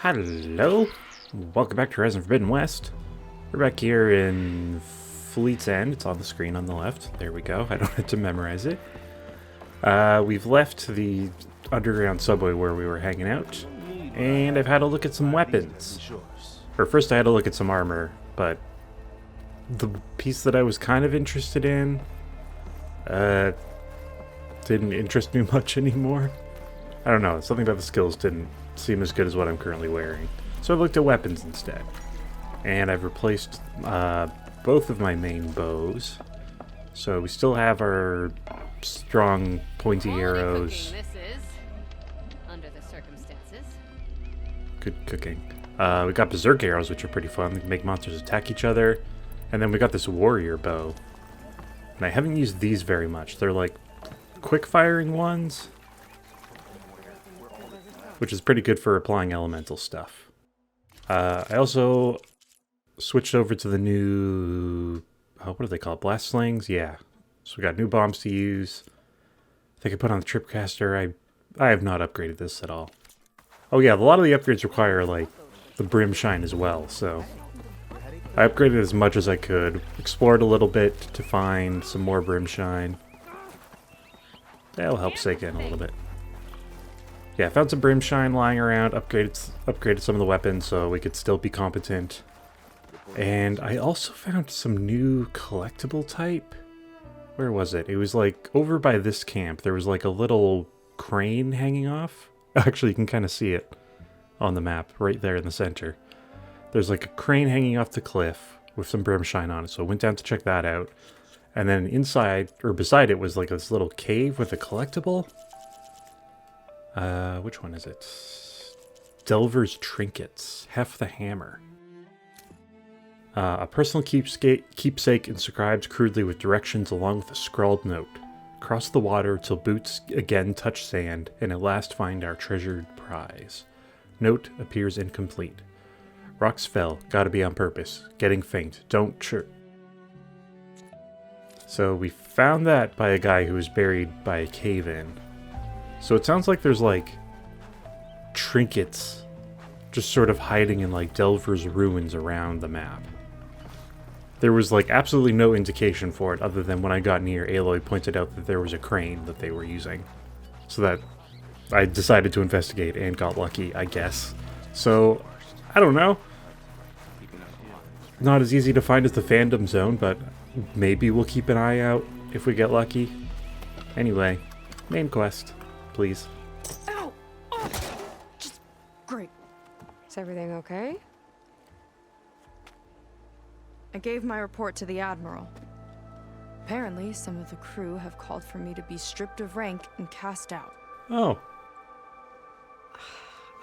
Hello, welcome back to Horizon Forbidden West. We're back here in Fleet's End. It's on the screen on the left. There we go. I don't have to memorize it. We've left the underground subway where we were hanging out, and I've had a look at some weapons. Or first I had a look at some armor, but the piece that I was kind of interested in didn't interest me much anymore. I don't know, something about the skills didn't seem as good as what I'm currently wearing. So I've looked at weapons instead. And I've replaced both of my main bows. So we still have our strong pointy arrows. This is, under the circumstances. Good cooking. We got berserk arrows, which are pretty fun. They can make monsters attack each other. And then we got this warrior bow. And I haven't used these very much. They're like quick firing ones, which is pretty good for applying elemental stuff. I also switched over to the new, what do they call it? Blast slings? Yeah. So we got new bombs to use. I think I put on the tripcaster. I have not upgraded this at all. Oh yeah, a lot of the upgrades require like the brim shine as well, so I upgraded as much as I could. Explored a little bit to find some more brim shine. That'll help sake in a little bit. Yeah, I found some brim shine lying around, upgraded some of the weapons so we could still be competent. And I also found some new collectible type. Where was it? It was like over by this camp. There was like a little crane hanging off. Actually, you can kind of see it on the map right there in the center. There's like a crane hanging off the cliff with some brim shine on it. So I went down to check that out. And then inside, or beside it, was like this little cave with a collectible. Which one is it? Delver's Trinkets. Hef the Hammer. A personal keepsake inscribed crudely with directions along with a scrawled note. Cross the water till boots again touch sand, and at last find our treasured prize. Note appears incomplete. Rocks fell, gotta be on purpose. Getting faint, don't chirp. So we found that by a guy who was buried by a cave-in. So it sounds like there's like trinkets just sort of hiding in like Delver's ruins around the map. There was like absolutely no indication for it other than when I got near, Aloy pointed out that there was a crane that they were using. So that I decided to investigate and got lucky, I guess. So, I don't know. Not as easy to find as the fandom zone, but maybe we'll keep an eye out if we get lucky. Anyway, main quest, please. Ow! Oh, just great. Is everything okay? I gave my report to the Admiral. Apparently, some of the crew have called for me to be stripped of rank and cast out. Oh.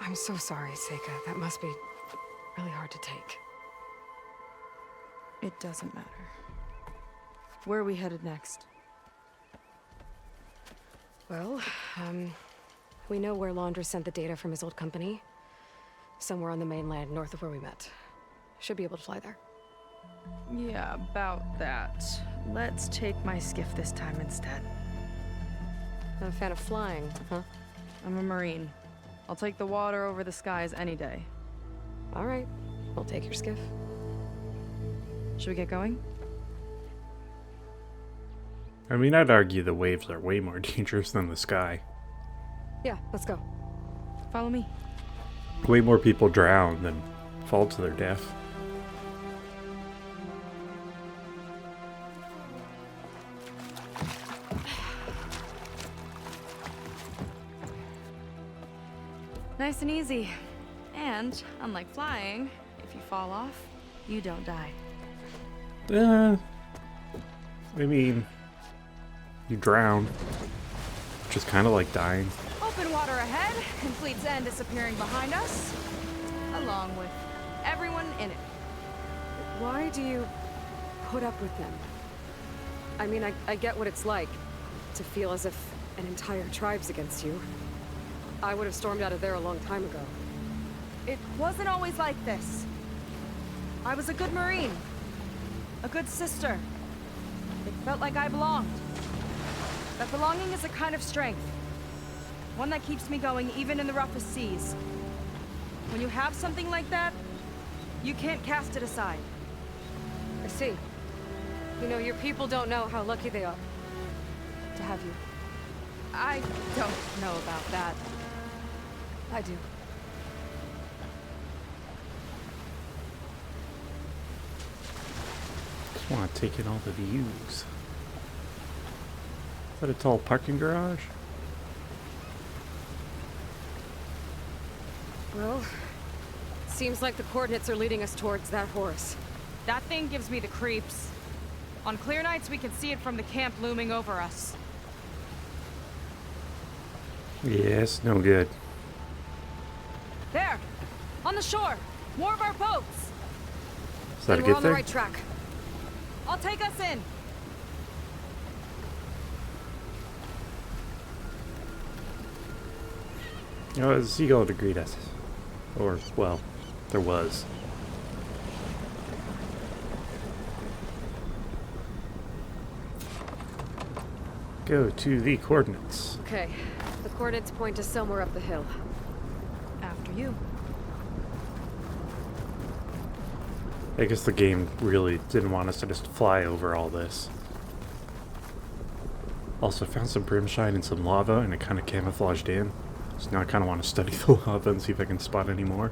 I'm so sorry, Seika. That must be really hard to take. It doesn't matter. Where are we headed next? Well, we know where Laundra sent the data from his old company. Somewhere on the mainland, north of where we met. Should be able to fly there. Yeah, about that. Let's take my skiff this time instead. Not a fan of flying, huh? I'm a Marine. I'll take the water over the skies any day. All right, we'll take your skiff. Should we get going? I mean, I'd argue the waves are way more dangerous than the sky. Yeah, let's go. Follow me. Way more people drown than fall to their death. Nice and easy. And, unlike flying, if you fall off, you don't die. I mean, you drown, which is kind of like dying. Open water ahead, and Fleet's End disappearing behind us, along with everyone in it. Why do you put up with them? I mean, I get what it's like to feel as if an entire tribe's against you. I would have stormed out of there a long time ago. It wasn't always like this. I was a good Marine. A good sister. It felt like I belonged. That belonging is a kind of strength. One that keeps me going even in the roughest seas. When you have something like that, you can't cast it aside. I see. You know, your people don't know how lucky they are to have you. I don't know about that. I do. Just want to take in all the views. Is that a tall parking garage? Well, seems like the coordinates are leading us towards that horse. That thing gives me the creeps. On clear nights, we can see it from the camp looming over us. Yes, no good. There! On the shore! More of our boats! Is that Then a we're good on the thing? right track. I'll take us in! Oh, there's a seagull to greet us. Or, well, there was. Go to the coordinates. Okay, the coordinates point to somewhere up the hill. After you. I guess the game really didn't want us to just fly over all this. Also found some brimstone and some lava, and it kind of camouflaged in. So now I kind of want to study the lava and see if I can spot any more.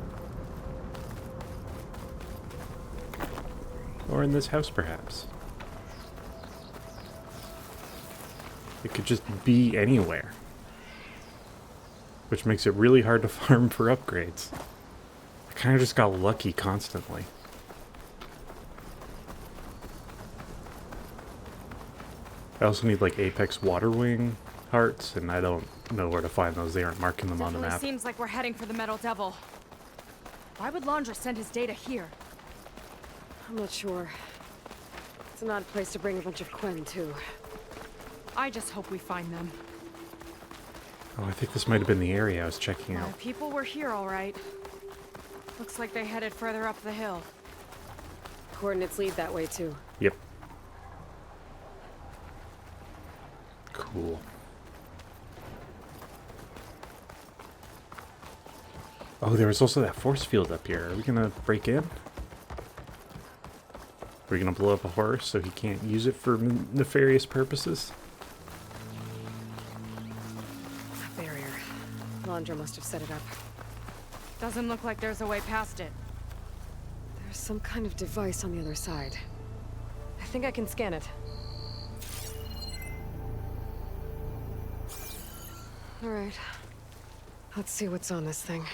Or in this house, perhaps. It could just be anywhere. Which makes it really hard to farm for upgrades. I kind of just got lucky constantly. I also need like Apex Water Wing hearts, and I don't know where to find those. They aren't marking them on the Definitely map. seems like we're heading for the Metal Devil. Why would Landra send his data here? I'm not sure. It's an odd place to bring a bunch of Quen, too. I just hope we find them. Oh, I think this might have been the area I was checking My out. people were here, all right. Looks like they headed further up the hill. Coordinates lead that way, too. Yep. Cool. Oh, there was also that force field up here. Are we gonna break in? Are we gonna blow up a horse so he can't use it for nefarious purposes? A barrier. Landra must have set it up. Doesn't look like there's a way past it. There's some kind of device on the other side. I think I can scan it. Alright. Let's see what's on this thing.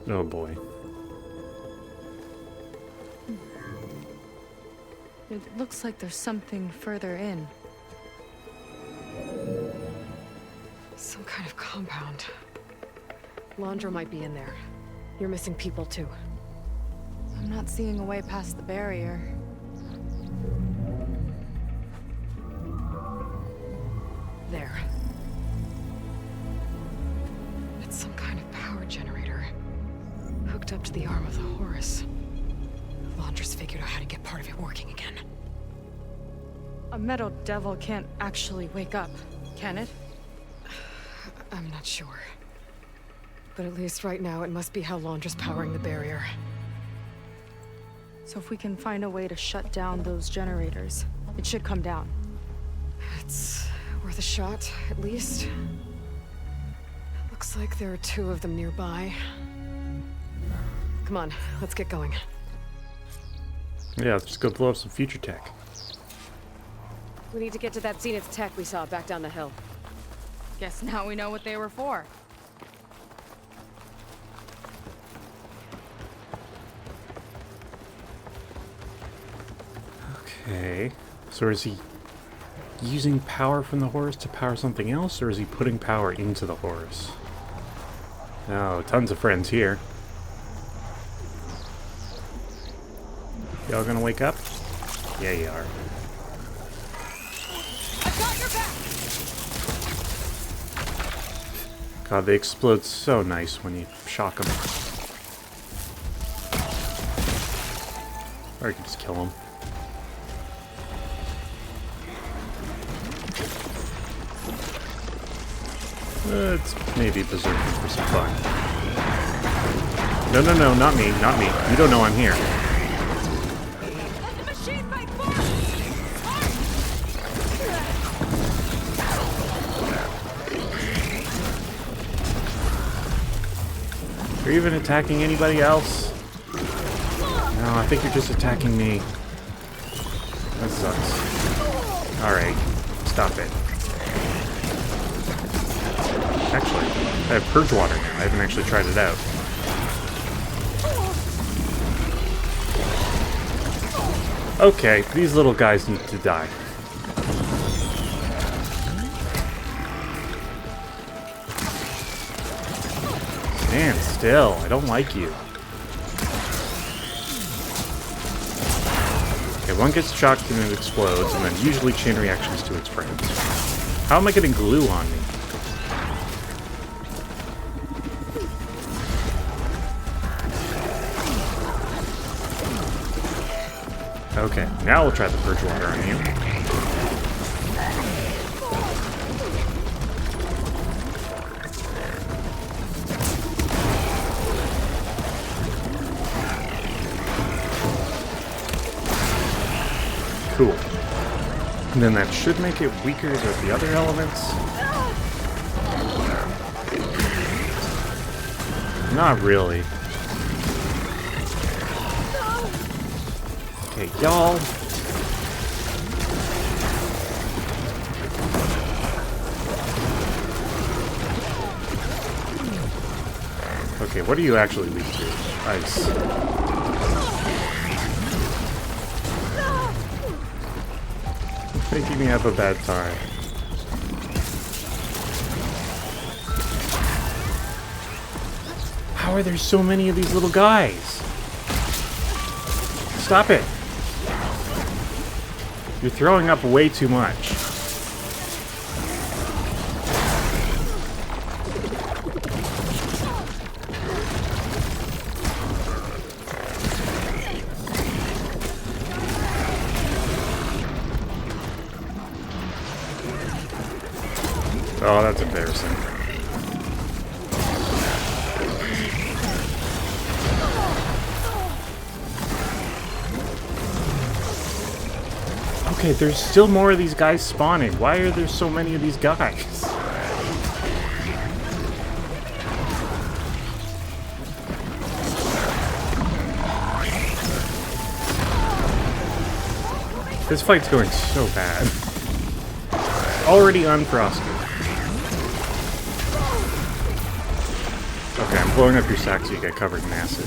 Oh boy. It looks like there's something further in. Some kind of compound. Landra might be in there. You're missing people too. I'm not seeing a way past the barrier. There. It's some kind of power generator. Hooked up to the arm of the Horus. Landra's figured out how to get part of it working again. A Metal Devil can't actually wake up, can it? I'm not sure. But at least right now, it must be how Landra's powering the barrier. So if we can find a way to shut down those generators, it should come down. It's worth a shot, at least. Looks like there are two of them nearby. Come on, let's get going. Yeah, let's just go blow up some future tech. We need to get to that Zenith tech we saw back down the hill. Guess now we know what they were for. Okay. So is he using power from the Horus to power something else, or is he putting power into the Horus? Oh, tons of friends here. Y'all gonna wake up? Yeah, you are. I've got your back! God, they explode so nice when you shock them. Or you can just kill them. Let's maybe berserking for some fun. No, no, no, not me, not me. You don't know I'm here. Let the machine fight forward! Are you even attacking anybody else? No, I think you're just attacking me. That sucks. Alright, stop it. Actually, I have purge water now. I haven't actually tried it out. Okay, these little guys need to die. Stand still. I don't like you. Okay, one gets shocked and it explodes, and then usually chain reactions to its friends. How am I getting glue on me? Okay, now we'll try the purge water on you. Cool. And then that should make it weaker to the other elements. Not really. Okay, y'all. Okay, what are you actually weak to? Ice. Making me have a bad time. How are there so many of these little guys? Stop it! You're throwing up way too much. Oh, that's embarrassing. Okay, there's still more of these guys spawning. Why are there so many of these guys? This fight's going so bad. Already unfrosted. Okay, I'm blowing up your sack so you get covered in acid.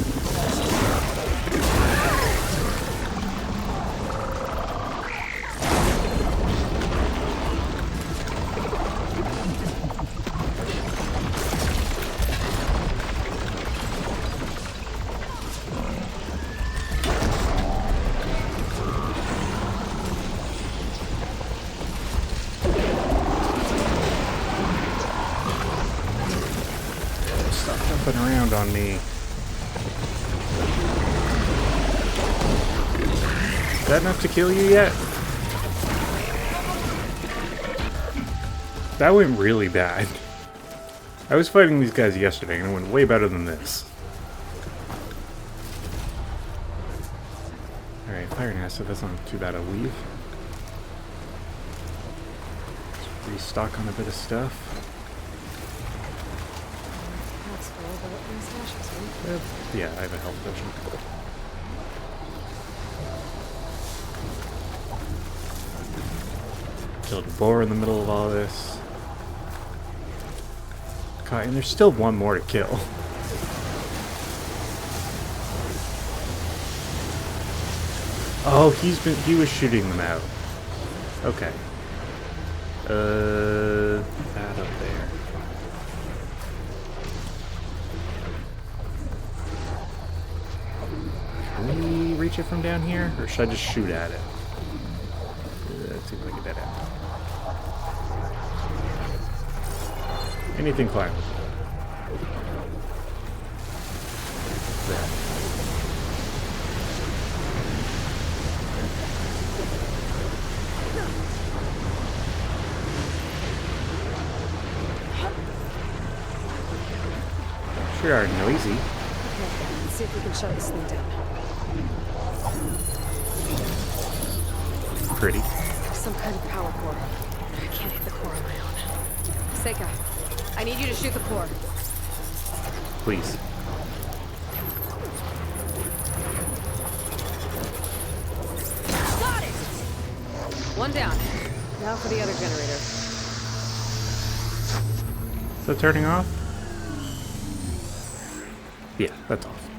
Around on me. Is that enough to kill you yet? That went really bad. I was fighting these guys yesterday and it went way better than this. Alright, fire and acid, that's not too bad a weave. Let's restock on a bit of stuff. Yeah, I have a health potion. Killed a boar in the middle of all this. God, and there's still one more to kill. Oh, he was shooting them out. Okay. That up there. Can we reach it from down here? Or should I just shoot at it? That seems like a dead end. Anything climbable. There. Sure are noisy. Okay, let's see if we can shut this thing down. Pretty. Some kind of power core. I can't hit the core on my own. Seika, I need you to shoot the core. Please. Got it! One down. Now for the other generator. Is that turning off? Yeah, that's off.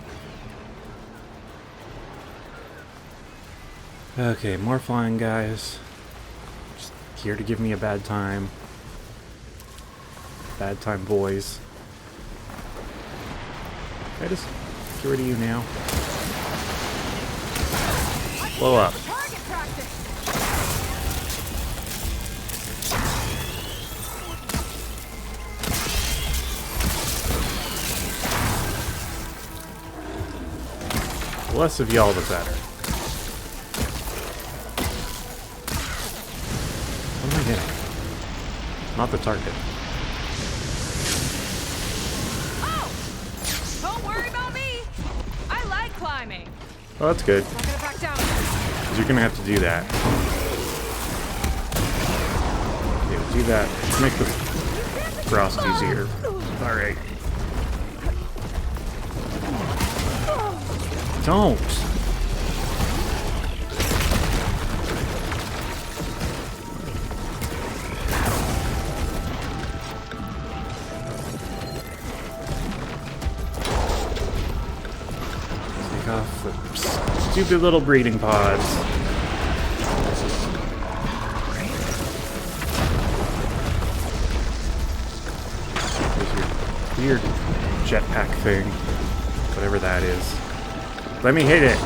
Okay, more flying guys. Just here to give me a bad time. Bad time boys. Can I just get rid of you now? Blow up. Target practice. The less of y'all, the better. What am I hitting? Not the target. Oh! Don't worry about me. I like climbing. Well, that's good. Not gonna back down. Because you're going to have to do that. Yeah, do that. Make the frost easier. Alright. Don't! Take off the stupid little breeding pods. There's your weird jetpack thing. Whatever that is. Let me hit it.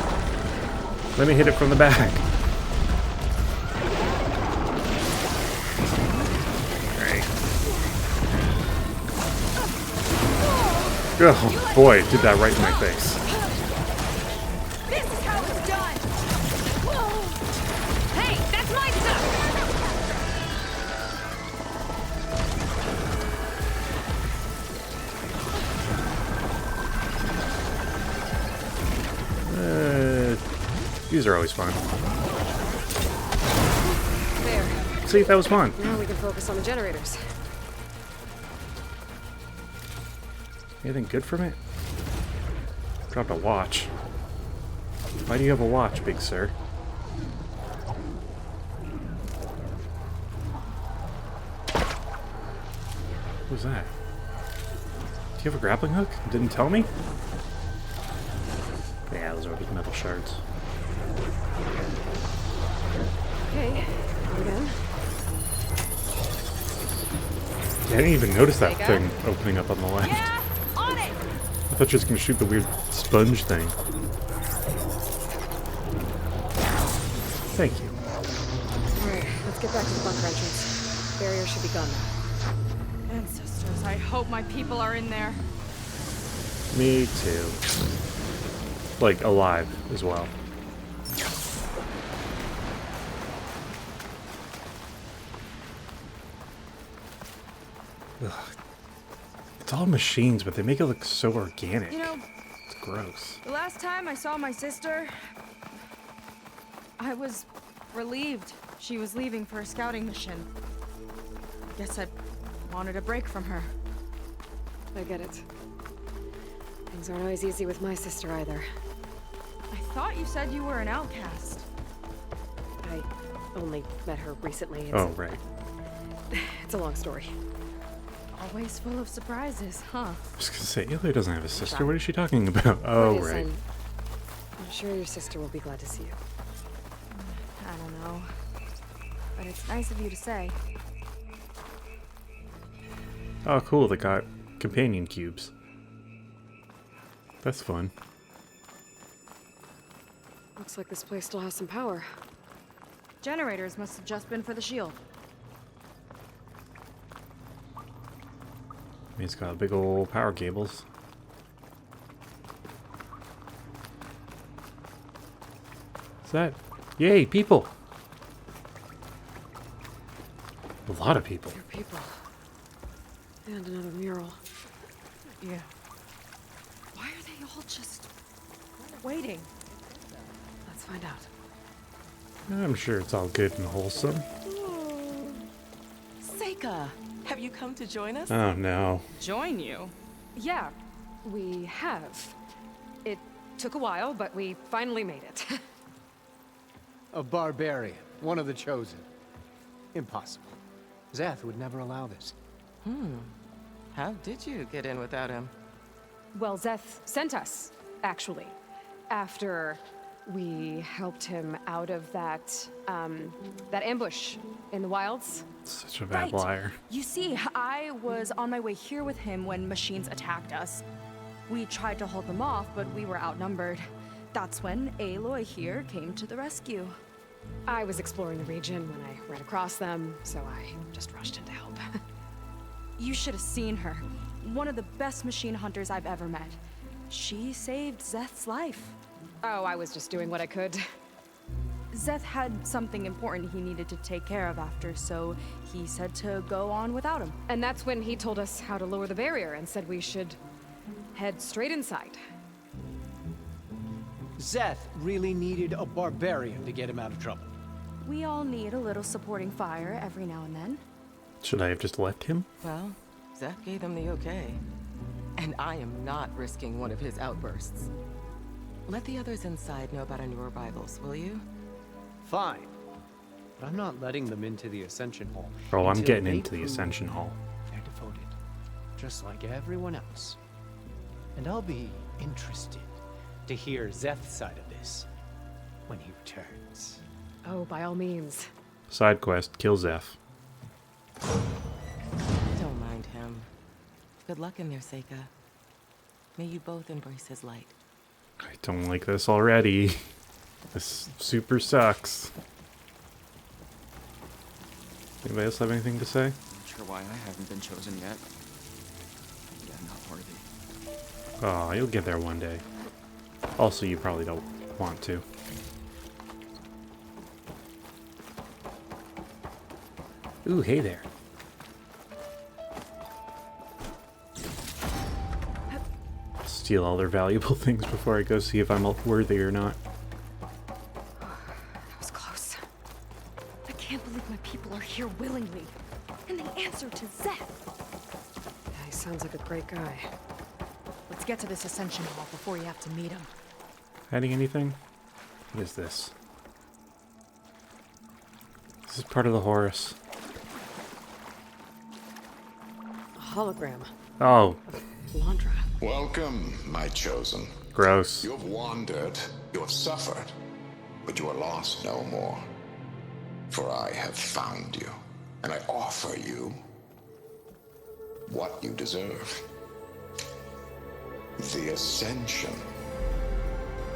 Let me hit it from the back. Alright. Oh boy, did that right in my face. This is how it's done. Hey, that's my stuff. These are always fun. There. See, that was fun. Now we can focus on the generators. Anything good from it? Dropped a watch. Why do you have a watch, big sir? What was that? Do you have a grappling hook? Didn't tell me? Yeah, those are just metal shards. Okay, again. Yeah, I didn't even notice that There you thing opening up on the left. Yeah, on it. I thought you were just gonna shoot the weird sponge thing. Thank you. Alright, let's get back to the bunker entrance. Barrier should be gone now. Ancestors, I hope my people are in there. Me too. Like, alive as well. Ugh. It's all machines, but they make it look so organic. You know, It's gross. the last time I saw my sister, I was relieved she was leaving for a scouting mission. Guess I wanted a break from her. I get it. Things aren't always easy with my sister either. I thought you said you were an outcast. I only met her recently. Oh, right. It's a long story. Always full of surprises, huh? I was gonna say, Ilya doesn't have a sister. What is she talking about? Oh, Point is, right. I'm sure your sister will be glad to see you. I don't know. But it's nice of you to say. Oh, cool. They got companion cubes. That's fun. Looks like this place still has some power. Generators must have just been for the shield. I mean, it's got big old power cables. What's that? Yay, people! A lot of people. Your people. And another mural. Yeah. all just waiting? Let's find out. I'm sure it's all good and wholesome. Seika, have you come to join us? Oh no. Join you? Yeah, we have. It took a while, but we finally made it. A barbarian, one of the chosen. Impossible. Zeth would never allow this. How did you get in without him? Well, Zeth sent us, actually, after we helped him out of that ambush in the wilds. Such a bad Right. liar. You see, I was on my way here with him when machines attacked us. We tried to hold them off, but we were outnumbered. That's when Aloy here came to the rescue. I was exploring the region when I ran across them, so I just rushed in to help. You should have seen her. One of the best machine hunters I've ever met. She saved Zeth's life. Oh, I was just doing what I could. Zeth had something important he needed to take care of after, so he said to go on without him. And that's when he told us how to lower the barrier and said we should head straight inside. Zeth really needed a barbarian to get him out of trouble. We all need a little supporting fire every now and then. Should I have just left him? Well, Zeth gave them the okay. And I am not risking one of his outbursts. Let the others inside know about our new arrivals, will you? Fine. But I'm not letting them into the Ascension Hall. Oh, I'm until getting they into the prove Ascension Hall. They're devoted. Just like everyone else. And I'll be interested to hear Zeth's side of this when he returns. Oh, by all means. Side quest, kill Zeph. Don't mind him. Good luck in there, Seika. May you both embrace his light. I don't like this already. This super sucks. Anybody else have anything to say? Not sure why I haven't been chosen yet. Yeah, not worthy. Oh, you'll get there one day. Also, you probably don't want to. Ooh, hey there. Steal all their valuable things before I go see if I'm worthy or not. That was close. I can't believe my people are here willingly. And they answer to Zeth. Yeah, he sounds like a great guy. Let's get to this Ascension Hall before you have to meet him. Hiding anything? What is this? This is part of the Horus. A hologram. Oh, Landra. Welcome, my chosen. gross. You have wandered, you have suffered, but you are lost no more. For I have found you, and I offer you what you deserve. The Ascension.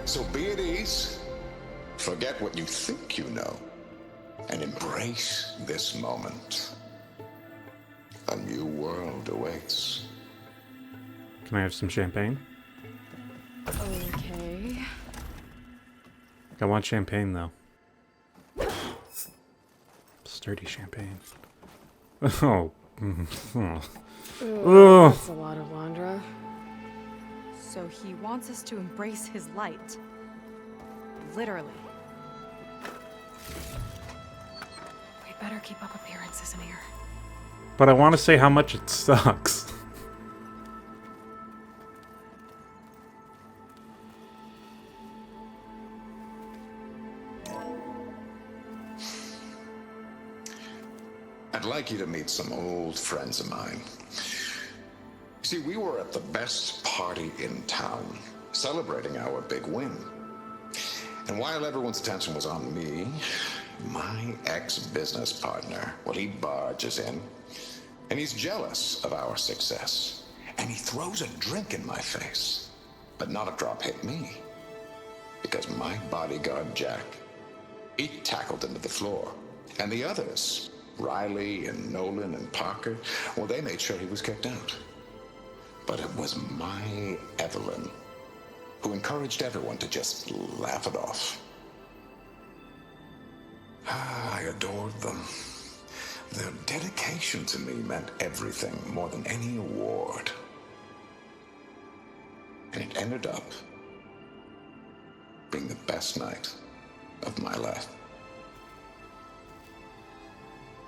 So be at ease, forget what you think you know, and embrace this moment. A new world awaits. Can I have some champagne? Okay. I want champagne, though. Sturdy champagne. Oh. Oh. Ooh, that's a lot of Landra. So he wants us to embrace his light. Literally. We better keep up appearances in here. But I want to say how much it sucks. I'd like you to meet some old friends of mine. See, we were at the best party in town, celebrating our big win. And while everyone's attention was on me, my ex-business partner, well, he barges in, and he's jealous of our success. And he throws a drink in my face, but not a drop hit me. Because my bodyguard, Jack, he tackled him to the floor. And the others, Riley and Nolan and Parker, well, they made sure he was kicked out. But it was my Evelyn who encouraged everyone to just laugh it off. I adored them. Their dedication to me meant everything, more than any award. And it ended up being the best night of my life.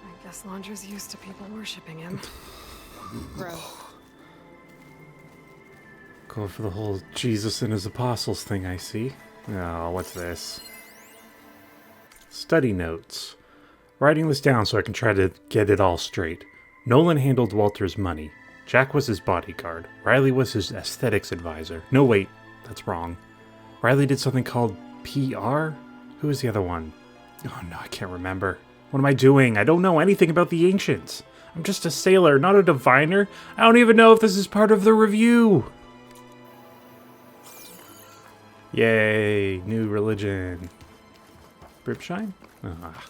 I guess Laundry's used to people worshipping him. Bro. Going for the whole Jesus and his apostles thing, I see. Oh, what's this? Study notes. Writing this down so I can try to get it all straight. Nolan handled Walter's money. Jack was his bodyguard. Riley was his aesthetics advisor. No, wait, that's wrong. Riley did something called PR? Who was the other one? Oh no, I can't remember. What am I doing? I don't know anything about the ancients. I'm just a sailor, not a diviner. I don't even know if this is part of the review. Yay, new religion. Ripshine? Ah.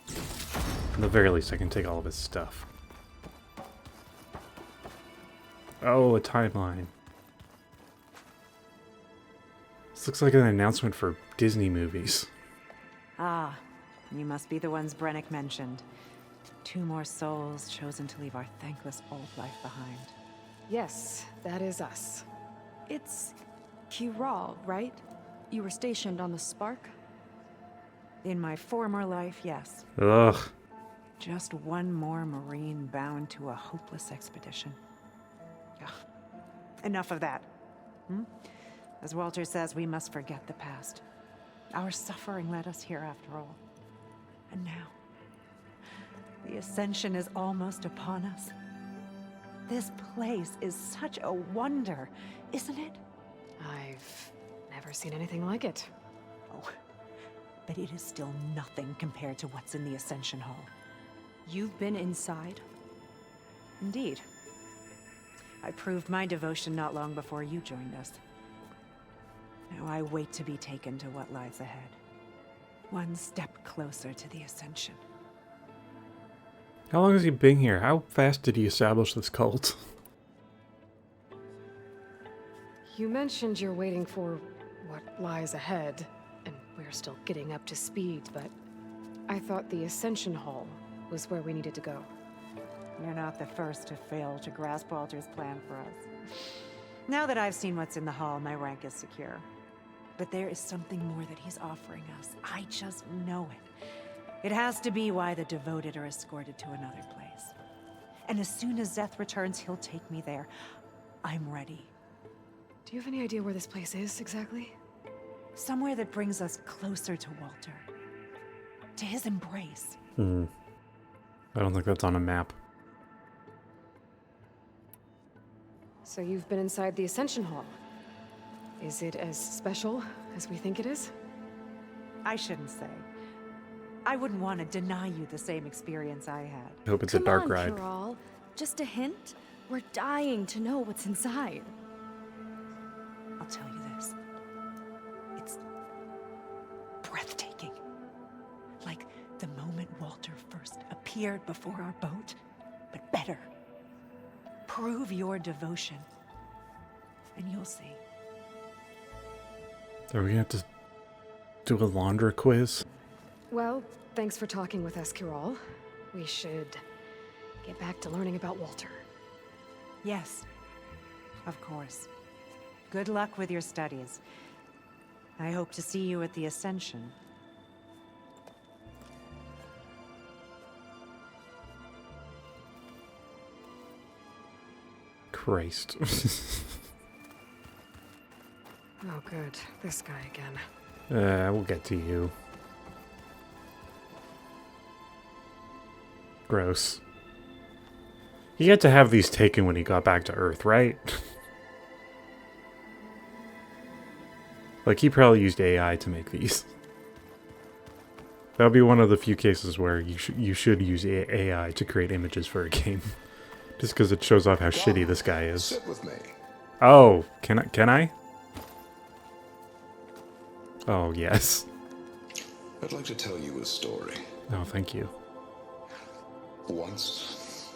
At the very least, I can take all of his stuff. Oh, a timeline. This looks like an announcement for Disney movies. Ah, you must be the ones Brennick mentioned. 2 more souls chosen to leave our thankless old life behind. Yes, that is us. It's Kiral, right? You were stationed on the Spark? In my former life, yes. Ugh. Just one more Marine bound to a hopeless expedition. Ugh. Enough of that. As Walter says, we must forget the past. Our suffering led us here after all. And now, the Ascension is almost upon us. This place is such a wonder, isn't it? I've never seen anything like it. Oh, but it is still nothing compared to what's in the Ascension Hall. You've been inside? Indeed. I proved my devotion not long before you joined us. Now I wait to be taken to what lies ahead. One step closer to the Ascension. How long has he been here? How fast did he establish this cult? You mentioned you're waiting for what lies ahead, and we're still getting up to speed, but I thought the Ascension Hall was where we needed to go. You're not the first to fail to grasp Walter's plan for us. Now that I've seen what's in the hall, my rank is secure. But there is something more that he's offering us. I just know it. It has to be why the devoted are escorted to another place. And as soon as Zeth returns, he'll take me there. I'm ready. Do you have any idea where this place is, exactly? Somewhere that brings us closer to Walter. To his embrace. I don't think that's on a map. So you've been inside the Ascension Hall. Is it as special as we think it is? I shouldn't say. I wouldn't want to deny you the same experience I had. I hope it's a dark ride. Kiral. Just a hint? We're dying to know what's inside. I'll tell you this. It's breathtaking. Like the moment Walter first appeared before our boat, but better. Prove your devotion, and you'll see. Are we gonna have to do a Laundra quiz? Well, thanks for talking with us, Kiral. We should get back to learning about Walter. Yes, of course. Good luck with your studies. I hope to see you at the Ascension. Christ. Oh, good. This guy again. We'll get to you. Gross. He had to have these taken when he got back to Earth, right? Like, he probably used AI to make these. That'll be one of the few cases where you should use AI to create images for a game. Just because it shows off how shitty this guy is. Sit with me. Oh, can I? Oh, yes. I'd like to tell you a story. Oh, thank you. Once,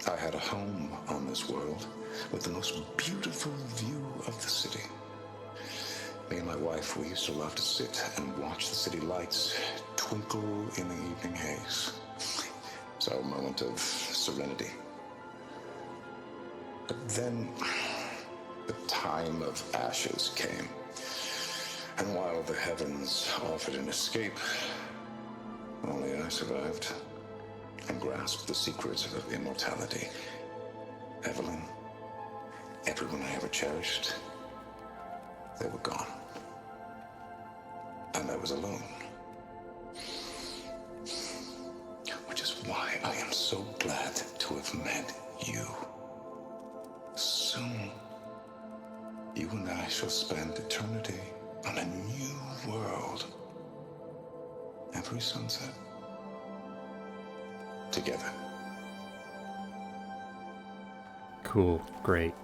I had a home on this world with the most beautiful view of the city. Me and my wife, we used to love to sit and watch the city lights twinkle in the evening haze. It's our moment of serenity. But then, the time of ashes came. And while the heavens offered an escape, only I survived and grasped the secrets of immortality. Evelyn, everyone I ever cherished, they were gone. And I was alone. Which is why I am so glad to have met you. Soon, you and I shall spend eternity on a new world. Every sunset. Together. Cool. Great.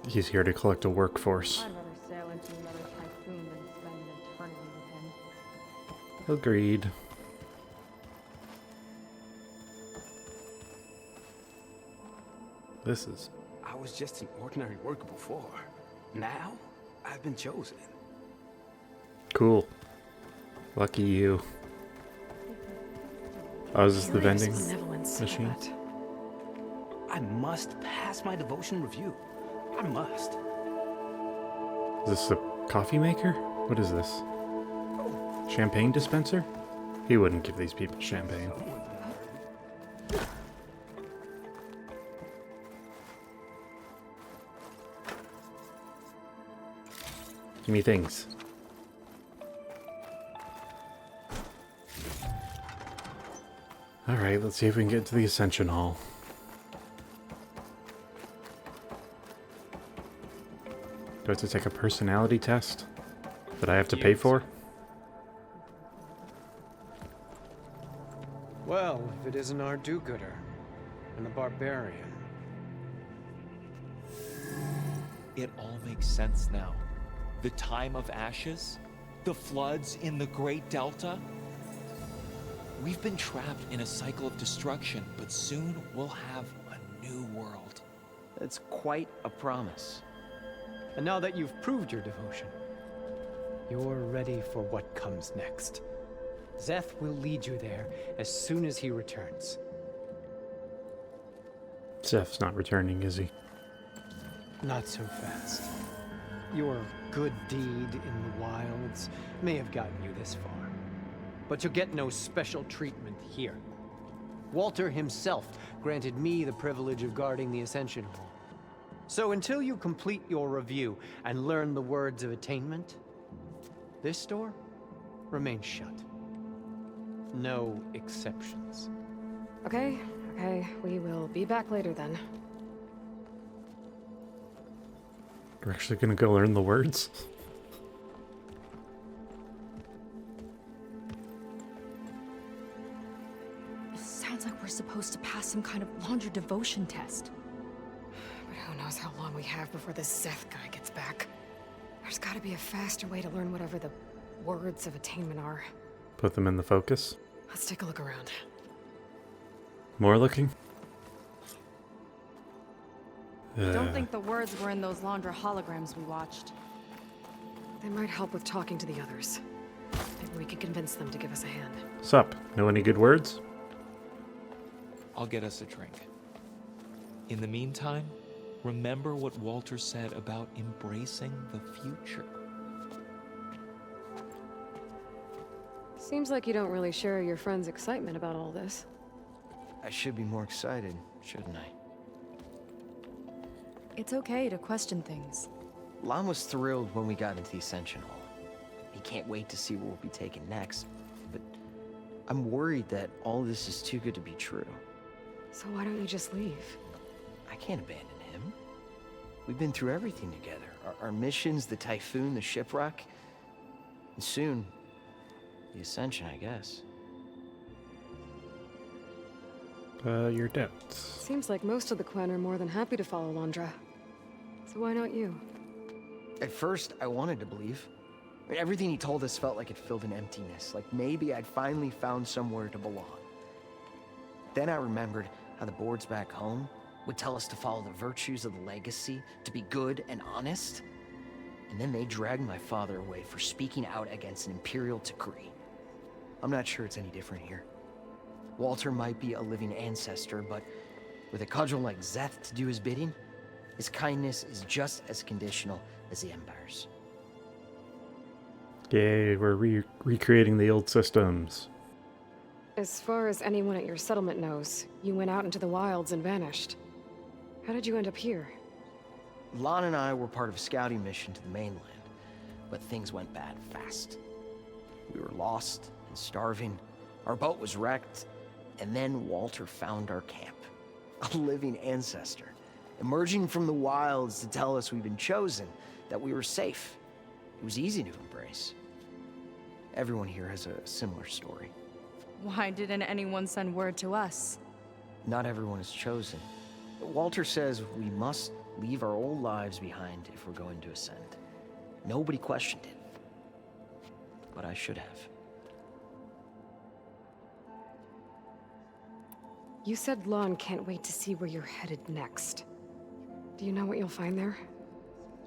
He's here to collect a workforce. I'd rather sail into another typhoon than spend an eternity with him. Agreed. This is... I was just an ordinary worker before. Now, I've been chosen. cool. Lucky you. Oh, is this the Curious vending benevolence, machine? but I must pass my devotion review. I must. Is this a coffee maker? What is this? Champagne dispenser? He wouldn't give these people champagne. Give me things. Alright, let's see if we can get to the Ascension Hall. Do I have to take a personality test that I have to pay for? Well, if it isn't our do-gooder and the barbarian. It all makes sense now. The time of ashes, the floods in the Great Delta. We've been trapped in a cycle of destruction, but soon we'll have a new world. It's quite a promise. And now that you've proved your devotion, you're ready for what comes next. Zeth will lead you there as soon as he returns. Seth's not returning, is he? Not so fast. Your good deed in the wilds may have gotten you this far, but you'll get no special treatment here. Walter himself granted me the privilege of guarding the Ascension Hall. So until you complete your review and learn the words of attainment, this door remains shut. No exceptions. okay, we will be back later then. We're actually gonna go learn the words? It sounds like we're supposed to pass some kind of laundry devotion test. But who knows how long we have before this Zeth guy gets back. There's gotta be a faster way to learn whatever the words of attainment are. Put them in the focus. Let's take a look around. More looking? I don't think the words were in those Laundra holograms we watched. They might help with talking to the others. Maybe we could convince them to give us a hand. Sup? Know any good words? I'll get us a drink. In the meantime, remember what Walter said about embracing the future. Seems like you don't really share your friend's excitement about all this. I should be more excited, shouldn't I? It's okay to question things. Lon was thrilled when we got into the Ascension Hall. He can't wait to see where we'll be taken next, but I'm worried that all this is too good to be true. So why don't you just leave? I can't abandon him. We've been through everything together. Our missions, the typhoon, the shipwreck, and soon, the Ascension, I guess. Your debts. Seems like most of the clan are more than happy to follow Laundra. So why not you? At first, I wanted to believe. I mean, everything he told us felt like it filled an emptiness, like maybe I'd finally found somewhere to belong. Then I remembered how the boards back home would tell us to follow the virtues of the legacy, to be good and honest. And then they dragged my father away for speaking out against an imperial decree. I'm not sure it's any different here. Walter might be a living ancestor, but with a cudgel like Zeth to do his bidding, His kindness is just as conditional as the Empire's. Yay, we're recreating the old systems. As far as anyone at your settlement knows, you went out into the wilds and vanished. How did you end up here? Lon and I were part of a scouting mission to the mainland, but things went bad fast. We were lost and starving, our boat was wrecked, and then Walter found our camp. A living ancestor, emerging from the wilds to tell us we've been chosen, that we were safe. It was easy to embrace. Everyone here has a similar story. Why didn't anyone send word to us? Not everyone is chosen. Walter says we must leave our old lives behind if we're going to ascend. Nobody questioned it. But I should have. You said Lon can't wait to see where you're headed next. Do you know what you'll find there?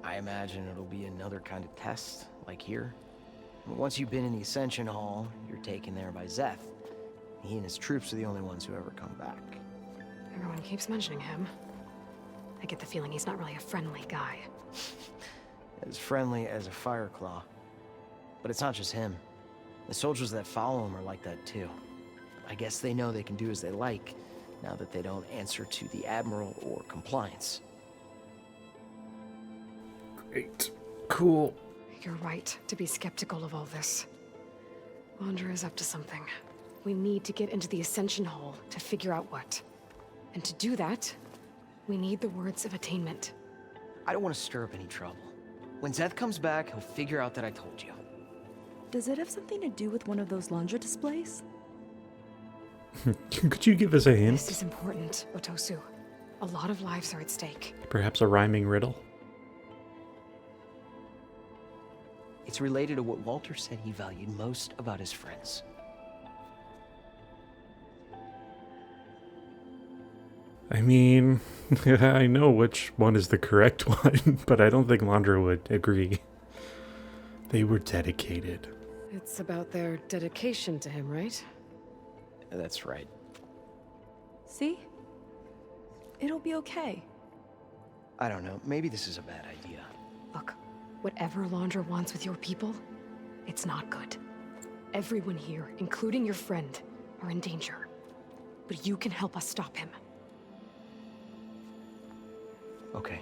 I imagine it'll be another kind of test, like here. Once you've been in the Ascension Hall, you're taken there by Zeth. He and his troops are the only ones who ever come back. Everyone keeps mentioning him. I get the feeling he's not really a friendly guy. As friendly as a Fireclaw. But it's not just him. The soldiers that follow him are like that too. I guess they know they can do as they like, now that they don't answer to the Admiral or Compliance. Great. Cool. You're right to be skeptical of all this. Laundra is up to something. We need to get into the Ascension Hall to figure out what. And to do that, we need the words of attainment. I don't want to stir up any trouble. When Zeth comes back, he'll figure out that I told you. Does it have something to do with one of those laundry displays? Could you give us a hint? This is important, Otosu. A lot of lives are at stake. Perhaps a rhyming riddle? It's related to what Walter said he valued most about his friends. I mean, I know which one is the correct one, but I don't think Laundra would agree. They were dedicated. It's about their dedication to him, right? That's right. See? It'll be okay. I don't know, maybe this is a bad idea. Look, whatever Laundra wants with your people, it's not good. Everyone here, including your friend, are in danger. But you can help us stop him. Okay.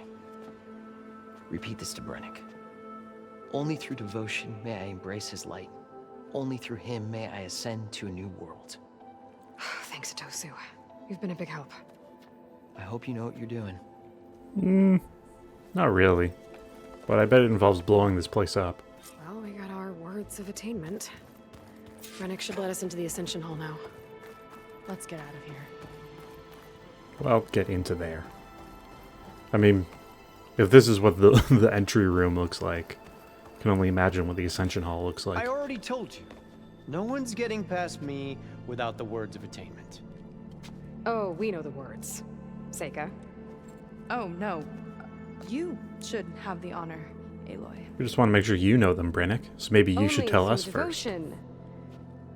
Repeat this to Brennick. Only through devotion may I embrace his light. Only through him may I ascend to a new world. Thanks, Otosu. You've been a big help. I hope you know what you're doing. Not really. But I bet it involves blowing this place up. Well, we got our words of attainment. Rennick should let us into the Ascension Hall now. Let's get out of here. Well, get into there. I mean, if this is what the entry room looks like, I can only imagine what the Ascension Hall looks like. I already told you. No one's getting past me without the words of attainment. Oh, we know the words. Seika. Oh, no. You should have the honor, Aloy. We just want to make sure you know them, Brennick. So maybe you should tell us first. Devotion.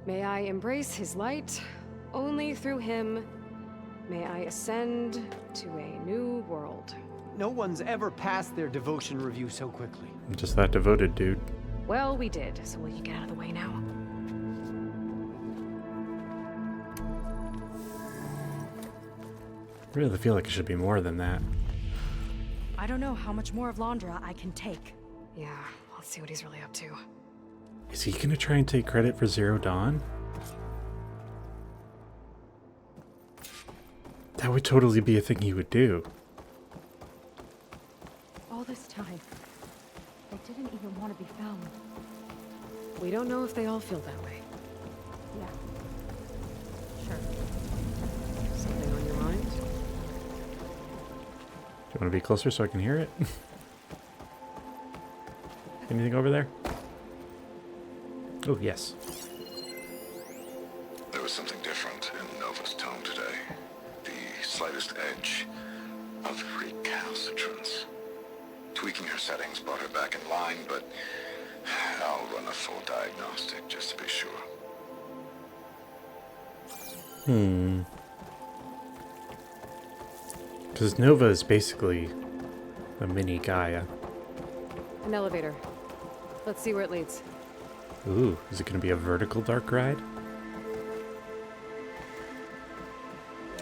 May I embrace his light. Only through him may I ascend to a new world. No one's ever passed their devotion review so quickly. I'm just that devoted, dude. Well, we did, so will you get out of the way now? I really feel like it should be more than that. I don't know how much more of Laundra I can take. Yeah, let's see what he's really up to. Is he gonna try and take credit for Zero Dawn? That would totally be a thing he would do. All this time, they didn't even want to be found. We don't know if they all feel that way. Yeah. Sure. Something on your mind? Do you want to be closer so I can hear it? Anything over there? Oh, yes. There was something different in Nova's tone today. The slightest edge of recalcitrance. Tweaking her settings brought her back in line, but I'll run a full diagnostic just to be sure. Because Nova is basically A mini Gaia. An elevator. Let's see where it leads. Ooh, is it going to be a vertical dark ride?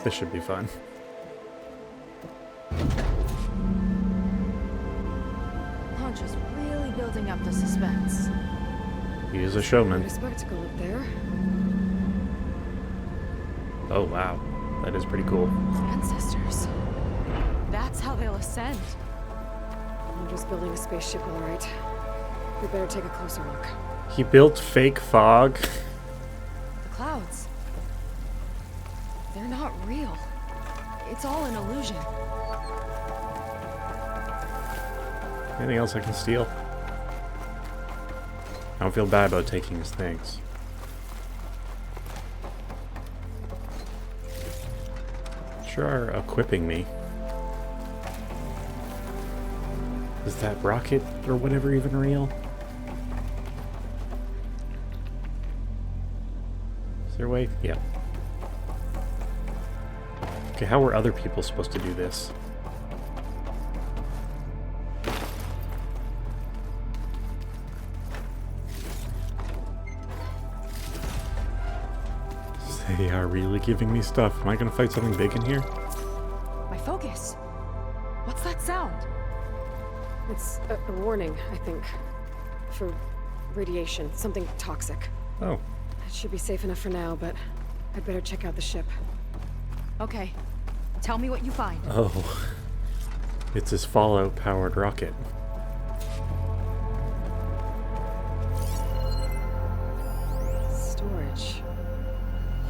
This should be fun. Launcher's really building up the suspense. He is a showman. Quite a spectacle up there. Oh, wow. That is pretty cool. Ancestors. That's how they'll ascend. I'm just building a spaceship, all right. We better take a closer look. He built fake fog. The clouds. They're not real. It's all an illusion. Anything else I can steal? I don't feel bad about taking his things. Sure are equipping me. Is that rocket or whatever even real? Is there a way? Yeah. Okay, how were other people supposed to do this? They are really giving me stuff. Am I gonna fight something big in here? My focus. What's that sound? It's a warning, I think. For radiation. Something toxic. Oh. It should be safe enough for now, but I'd better check out the ship. Okay. Tell me what you find. Oh. It's his Fallout-powered rocket. Storage.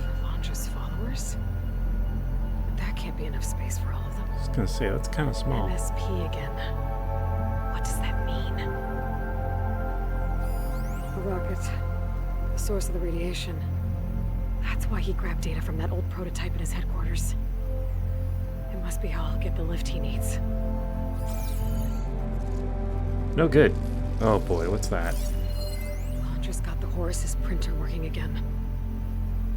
For Londra's followers? But that can't be enough space for all of them. I was gonna say, that's kind of small. MSP again. What does that mean? A rocket. The source of the radiation. That's why he grabbed data from that old prototype in his headquarters. It must be how he'll get the lift he needs. No good. Oh boy, what's that? Londra's got the Horus's printer working again.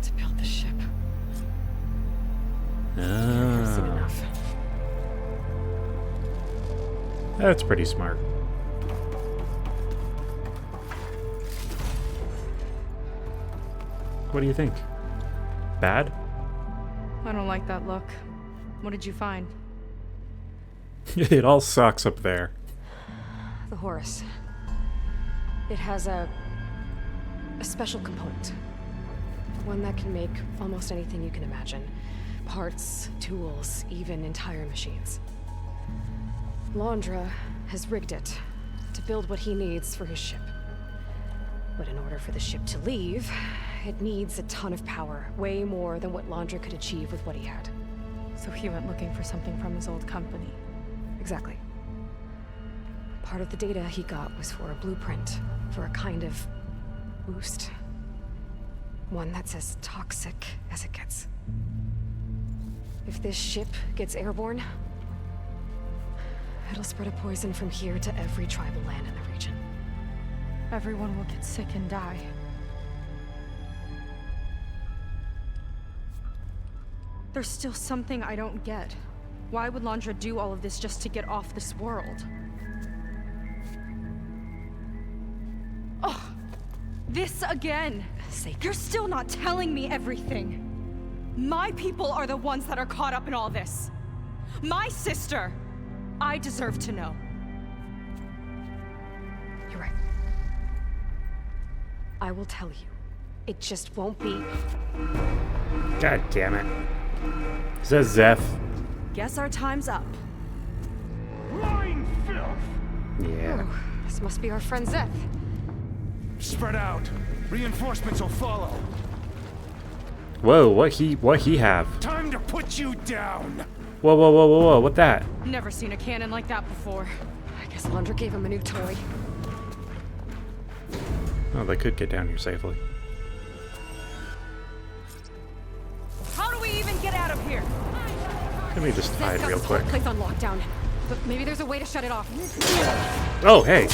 To build the ship. I've seen enough. That's pretty smart. What do you think? Bad? I don't like that look. What did you find? It all sucks up there. The Horus. It has a special component. One that can make almost anything you can imagine. Parts, tools, even entire machines. Londra has rigged it to build what he needs for his ship. But in order for the ship to leave, it needs a ton of power, way more than what Londra could achieve with what he had. So he went looking for something from his old company. Exactly. Part of the data he got was for a blueprint, for a kind of boost. One that's as toxic as it gets. If this ship gets airborne, it'll spread a poison from here to every tribal land in the region. Everyone will get sick and die. There's still something I don't get. Why would Londra do all of this just to get off this world? Oh, this again! You're still not telling me everything. My people are the ones that are caught up in all this. My sister! I deserve to know. You're right. I will tell you. It just won't be... God damn it. Says Zeph. Guess our time's up. Lying filth! Yeah. Oh, this must be our friend Zeth. Spread out. Reinforcements will follow. Whoa, what he have? Time to put you down. Whoa, whoa, whoa, whoa, whoa, what that? Never seen a cannon like that before. I guess Londra gave him a new toy. Oh, they could get down here safely. How do we even get out of here? Let me just hide real quick. Place on lockdown, but maybe there's a way to shut it off. Oh, hey.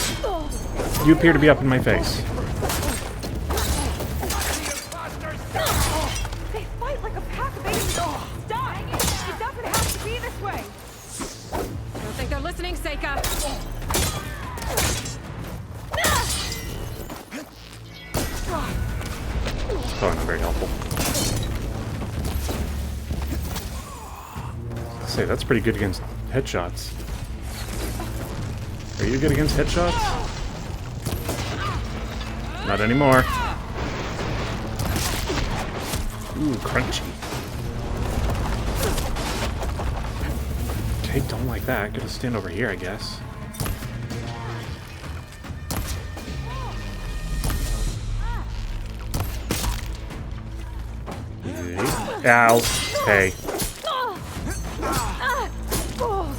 You appear to be up in my face. They fight like a pack of animals. Stop! It doesn't have to be this way. I don't think they're listening. listening, Seika? Probably not very helpful. Say, that's pretty good against headshots. Are you good against headshots? Not anymore. Ooh, crunchy. Okay, don't like that. Gotta stand over here, I guess. Ow. Hey.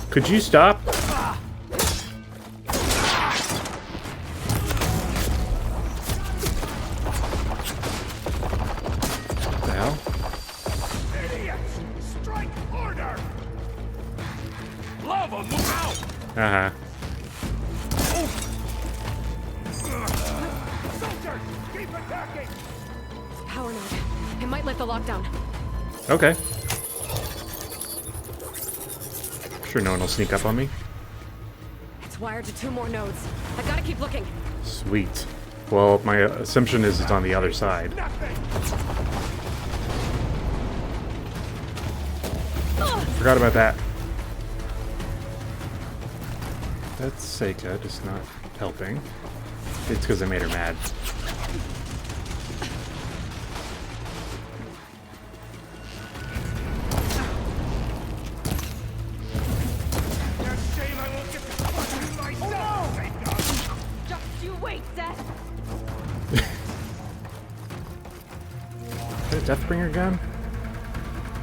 Could you stop? What the hell? Idiots! Strike harder! Lava, move out! Uh-huh. Soldiers, keep attacking! Power node. It might lift the lockdown. Okay. Sure no one will sneak up on me. It's wired to 2 more nodes. I gotta keep looking. Sweet. Well, my assumption is it's on the other side. Forgot about that. That's Seika, just not helping. It's because I made her mad. Just you wait, Death. Is that a Deathbringer gun?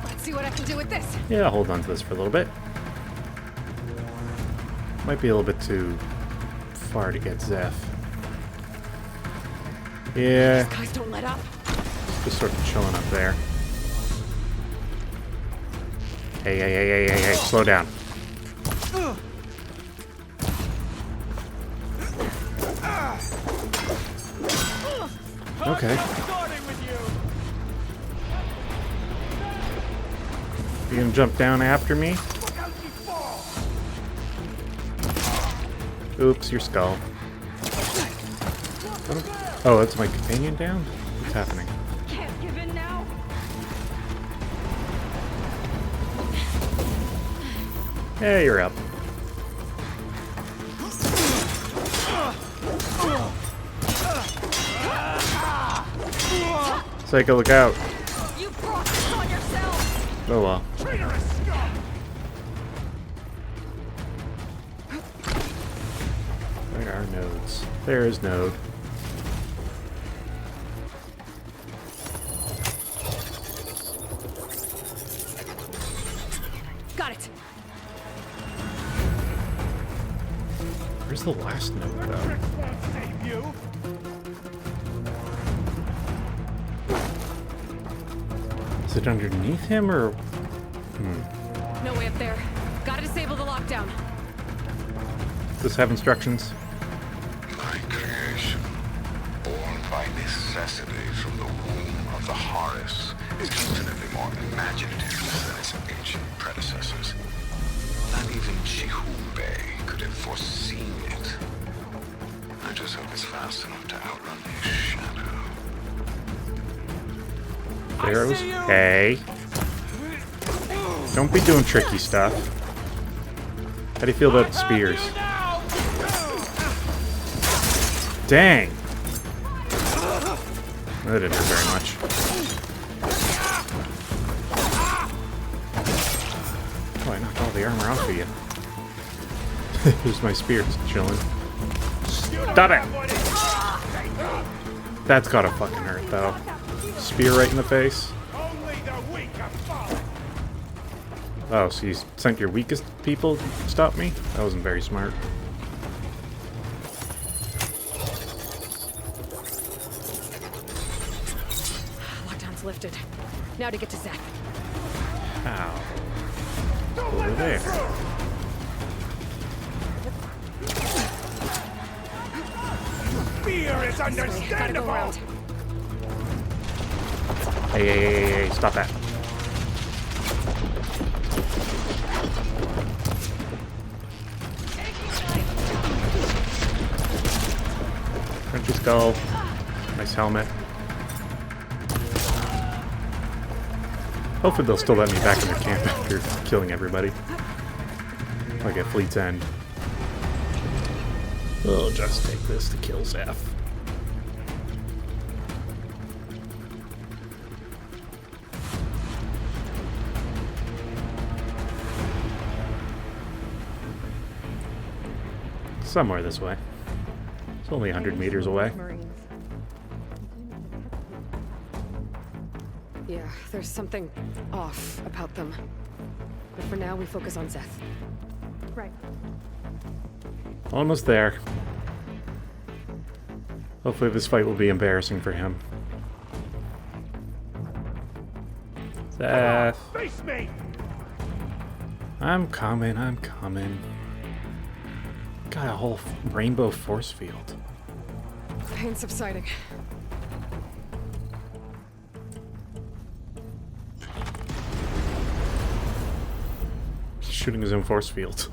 Let's see what I can do with this. Yeah, I'll hold on to this for a little bit. Might be a little bit too far to get Zeph. Yeah. These guys don't let up. Just sort of chilling up there. Hey, slow down. Okay. You gonna jump down after me? Oops, your skull. Oh, that's my companion down? What's happening? Can't give in now. Yeah, you're up. Seika, look out. You brought this on yourself. Oh well. Where are nodes? There is node. Got it. Where's the last node though? Is it underneath him or? No way up there. Gotta disable the lockdown. Does this have instructions? My creation, born by necessity from the womb of the Horus, is infinitely more imaginative than its ancient predecessors. Not even Chihube could have foreseen it. I just hope it's fast enough to outrun the shadow. Arrows? Hey. Don't be doing tricky stuff. How do you feel about spears? Dang! That didn't hurt very much. Oh, I knocked all the armor off of you. Here's my spear, just chilling. Stop it! That's gotta fucking hurt, though. Spear right in the face. Oh, so you sent your weakest people to stop me? That wasn't very smart. Lockdown's lifted. Now to get to Zach. How? Over there. Fear is understandable! Hey, stop that. Punchy skull. Nice helmet. Hopefully they'll still let me back in the camp after killing everybody. Like at Fleet's End. We'll just take this to kill Zeph. Somewhere this way. It's only 100 meters away. Yeah, there's something off about them. But for now, we focus on Zeth. Right. Almost there. Hopefully this fight will be embarrassing for him. Zeth. Face me! I'm coming, I'm coming. Got a whole rainbow force field. Pain subsiding. Shooting his own force field.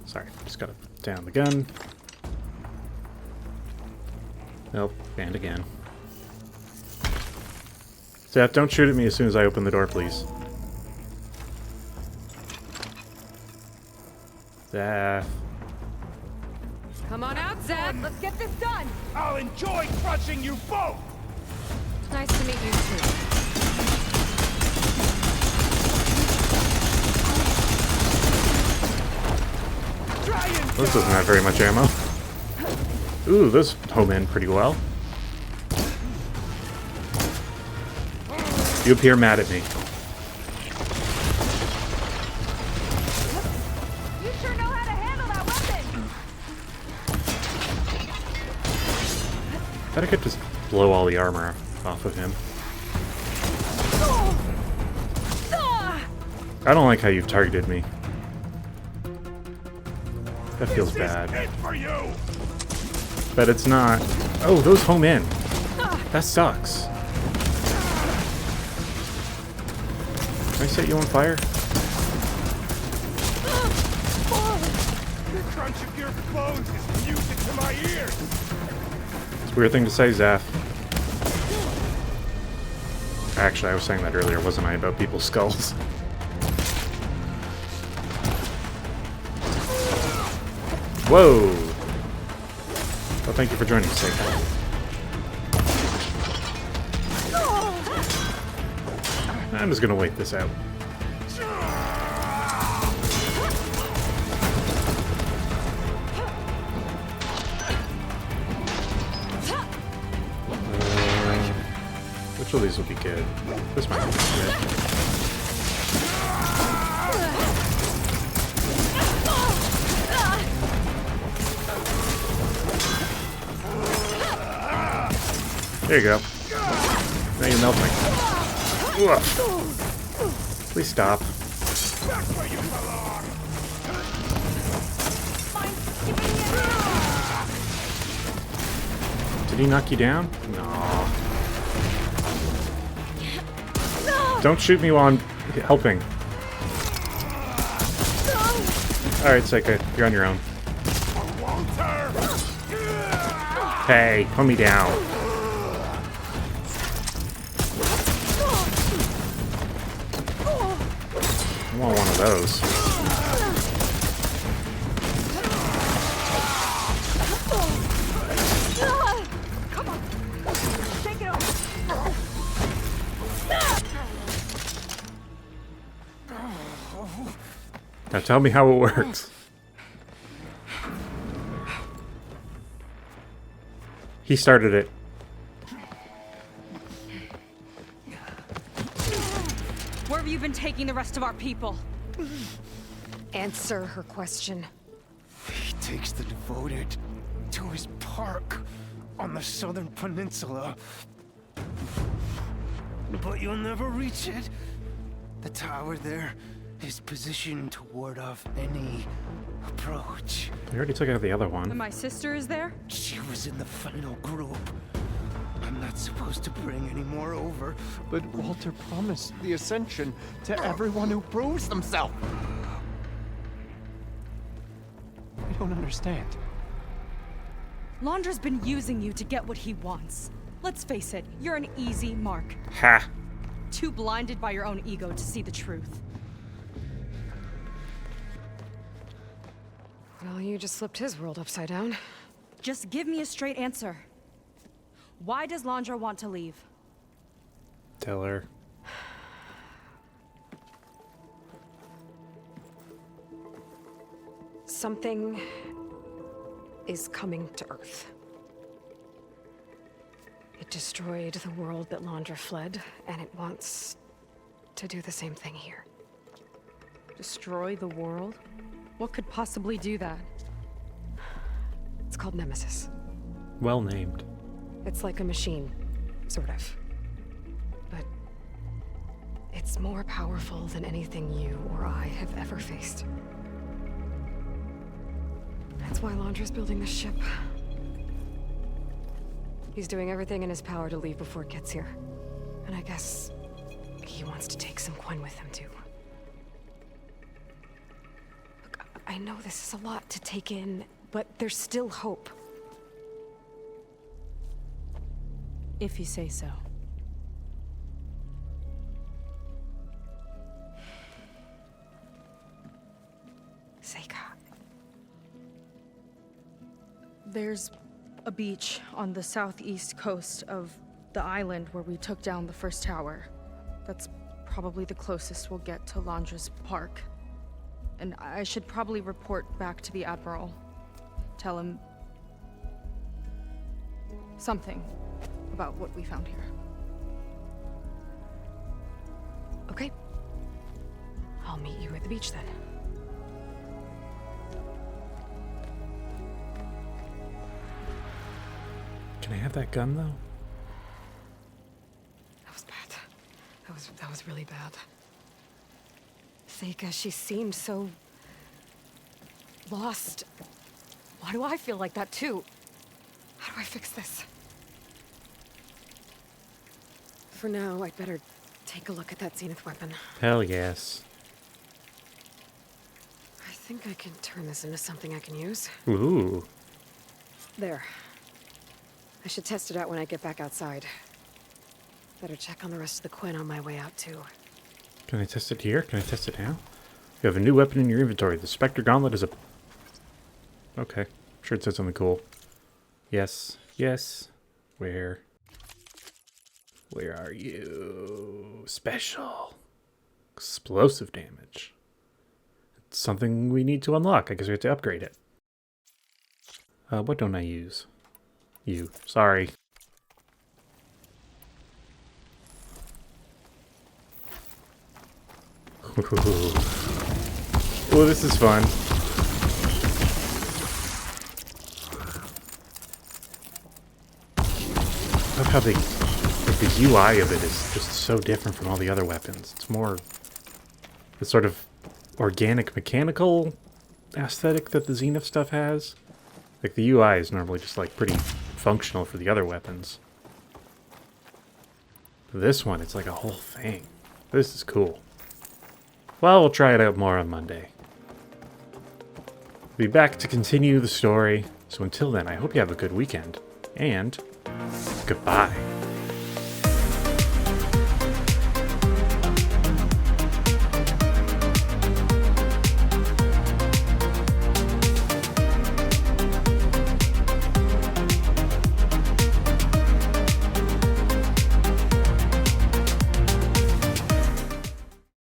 Sorry, just gotta put down the gun. Nope, and again. Zeph, don't shoot at me as soon as I open the door, please. Zeph. Come on out, Zeth! Let's get this done! I'll enjoy crushing you both! Nice to meet you, too. This doesn't have very much ammo. Ooh, this home in pretty well. You appear mad at me. You sure know how to handle that weapon! Bet I could just blow all the armor off of him. I don't like how you've targeted me. That feels bad. But it's not. Oh, those home in. That sucks. Can I set you on fire? The crunch of your bones is music to my ears. It's a weird thing to say, Zeph. Actually, I was saying that earlier, wasn't I, about people's skulls? Whoa! Well, thank you for joining, Seika. I'm just gonna wait this out. Which of these will be good? This might be good. There you go. Now you're melting. Ugh. Please stop. Did he knock you down? No. Don't shoot me while I'm helping. Alright, Seika, you're on your own. Hey, put me down. I want one of those. Come on! Take it over! Now tell me how it works. He started it. Where have you been taking the rest of our people? Answer her question. He takes the devoted to his park on the southern peninsula. But you'll never reach it. The tower there is positioned to ward off any approach. You already took out the other one. And my sister is there? She was in the final group. I'm not supposed to bring any more over, but Walter promised the Ascension to everyone who proves themselves. I don't understand. Londra's been using you to get what he wants. Let's face it, you're an easy mark. Ha! Too blinded by your own ego to see the truth. Well, you just flipped his world upside down. Just give me a straight answer. Why does Londra want to leave? Tell her. Something is coming to Earth. It destroyed the world that Londra fled, and it wants to do the same thing here. Destroy the world? What could possibly do that? It's called Nemesis. Well named. It's like a machine, sort of. But it's more powerful than anything you or I have ever faced. That's why Londra's building this ship. He's doing everything in his power to leave before it gets here. And I guess he wants to take some Quen with him, too. Look, I know this is a lot to take in, but there's still hope. If you say so. Seika. There's a beach on the southeast coast of the island where we took down the first tower. That's probably the closest we'll get to Londra's park. And I should probably report back to the Admiral. Tell him something about what we found here. Okay. I'll meet you at the beach then. Can I have that gun, though? That was bad. That was really bad. Seika, she seemed so lost. Why do I feel like that too? How do I fix this? For now, I'd better take a look at that Zenith weapon. Hell yes. I think I can turn this into something I can use. Ooh. There. I should test it out when I get back outside. Better check on the rest of the Quen on my way out, too. Can I test it here? Can I test it now? You have a new weapon in your inventory. The Spectre Gauntlet is a... Okay. I'm sure it said something cool. Yes. Yes. Where are you? Special. Explosive damage. It's something we need to unlock. I guess we have to upgrade it. What don't I use? You. Sorry. Oh, this is fun. I love how the UI of it is just so different from all the other weapons. It's more the sort of organic mechanical aesthetic that the Zenith stuff has. Like the UI is normally just like pretty functional for the other weapons. But this one, it's like a whole thing. This is cool. Well, we'll try it out more on Monday. We'll be back to continue the story. So until then, I hope you have a good weekend. And goodbye.